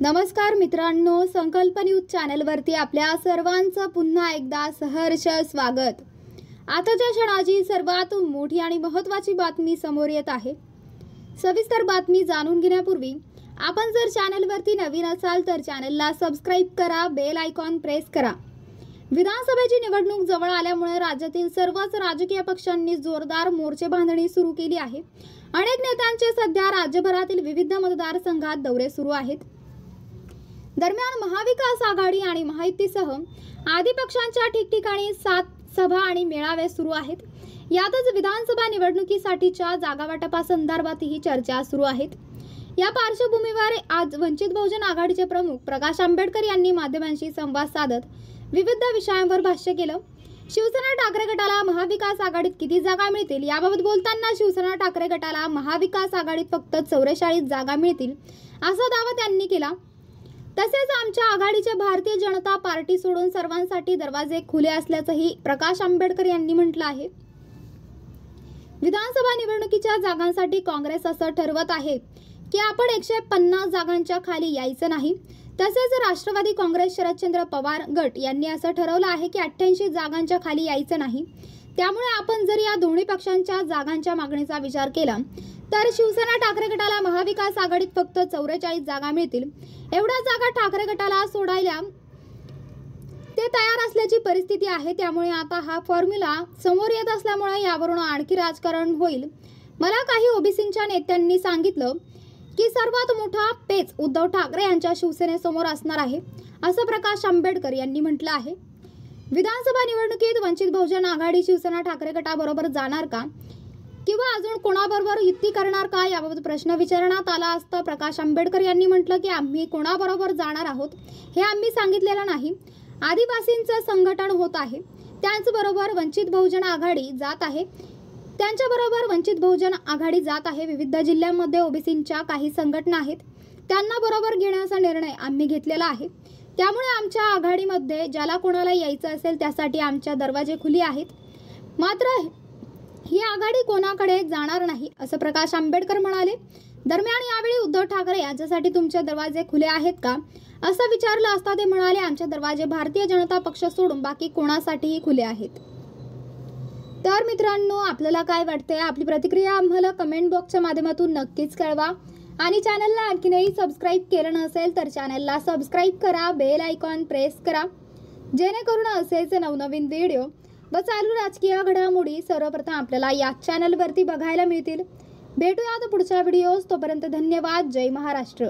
नमस्कार मित्रांनो, संकल्प न्यूज चॅनलवरती आपल्या सर्वांचं पुन्हा एकदा सहर्ष स्वागत। आताच्या क्षणाची सर्वात मोठी आणि महत्त्वाची बातमी समोर येत आहे। सविस्तर बातमी जाणून घेण्यापूर्वी आपण जर चॅनलवरती नवीन असाल तर चॅनलला सबस्क्राइब करा, बेल आयकॉन प्रेस करा। विधानसभेची निवडणूक जवळ आल्यामुळे राज्यातील सर्वच राजकीय पक्षांनी जोरदार मोर्चे बांधणी सुरू केली आहे। अनेक नेत्यांचे सध्या राज्यभरातील विविध मतदारसंघात दौरे सुरू आहेत। दरम्यान महाविकास आघाडी आणि महायुतीसह आदी पक्षांच्या ठिकठिकाणी 7 सभा आणि मेळावे सुरू आहेत। यातच विधानसभा निवडणुकीसाठीच्या जागावाटपासंदर्भातही चर्चा सुरू आहेत। या पार्श्वभूमीवर आज वंचित बहुजन आघाडीचे प्रमुख प्रकाश आंबेडकर यांनी माध्यमांशी संवाद साधत विविध विषयांवर भाष्य केलं। शिवसेना ठाकरे गटाला महाविकास आघाडीत किती जागा मिळतील याबाबत बोलताना शिवसेना ठाकरे गटाला महाविकास आघाडीत फक्त 44 जागा मिळतील असा दावा त्यांनी केला। तसेच आमच्या आघाडीचे भारतीय जनता पार्टी सोडून सर्वांसाठी दरवाजे खुले असल्याचंही प्रकाश आंबेडकर यांनी म्हटलं आहे। विधानसभा निवडणुकीच्या जागांसाठी काँग्रेस असं ठरवत आहे की आपण 150 जागांच्या खाली यायचं नाही। तसेच राष्ट्रवादी काँग्रेस शरदचंद्र पवार गट यांनी असं ठरवलं आहे की 88 जागांच्या खाली यायचं नाही। त्यामुळे आपण जर या दोन्ही पक्षांच्या जागांच्या मागणीचा विचार केला तर शिवसेना ठाकरे गटाला महाविकास आघाडीत फक्त 44 जागा मिळतील। एवढ्या जागा ठाकरे गटाला सोडायला ते तयार असल्याची परिस्थिती आहे। त्यामुळे आता हा फॉर्म्युला समोर येत असल्यामुळे यावरून आणखी राजकारण होईल। मला काही ओबीसींच्या नेत्यांनी सांगितलं की सर्वात मोठा पेच उद्धव ठाकरे यांच्या शिवसेनेसमोर असणार आहे, असं प्रकाश आंबेडकर यांनी म्हटलं आहे। विधानसभा निवडणुकीत वंचित बहुजन आघाडी शिवसेना ठाकरे गटाबरोबर जाणार का किंवा अजून कोणाबरोबर युती करणार का याबाबत प्रश्न विचारण्यात आला असता प्रकाश आंबेडकर यांनी म्हटलं की आम्ही कोणाबरोबर जाणार आहोत हे आम्ही सांगितलेलं नाही। आदिवासींचं संघटन होत आहे, त्यांच्याबरोबर वंचित बहुजन आघाडी जात आहे, त्यांच्याबरोबर वंचित बहुजन आघाडी जात आहे। विविध जिल्ह्यांमध्ये ओबीसींच्या काही संघटना आहेत, त्यांना बरोबर घेण्याचा निर्णय आम्ही घेतलेला आहे। त्यामुळे आमच्या आघाडीमध्ये ज्याला कोणाला यायचं असेल त्यासाठी आमच्या दरवाजे खुले आहेत। मात्र ही आघाडी कोणाकडे जाणार नाही, असं प्रकाश आंबेडकर म्हणाले। दरम्यान यावेळी उद्धव ठाकरे यांच्यासाठी तुमचे दरवाजे खुले आहेत का असं विचारलं असता ते म्हणाले, आमचे दरवाजे भारतीय जनता पक्ष सोडून बाकी कोणासाठीही खुले आहेत। तर मित्रांनो, आपल्याला काय वाटतंय? आपली प्रतिक्रिया आम्हाला कमेंट बॉक्सच्या माध्यमातून नक्कीच कळवा आणि चॅनलला आणखीनही सबस्क्राइब केलं नसेल तर चॅनलला सबस्क्राइब करा, बेल आयकॉन प्रेस करा, जेणेकरून असेच नवनवीन व्हिडिओ व चालू राजकीय घडामोडी सर्वप्रथम आपल्याला या चॅनलवरती बघायला मिळतील। भेटूयात पुढच्या व्हिडिओज, तोपर्यंत धन्यवाद। जय महाराष्ट्र।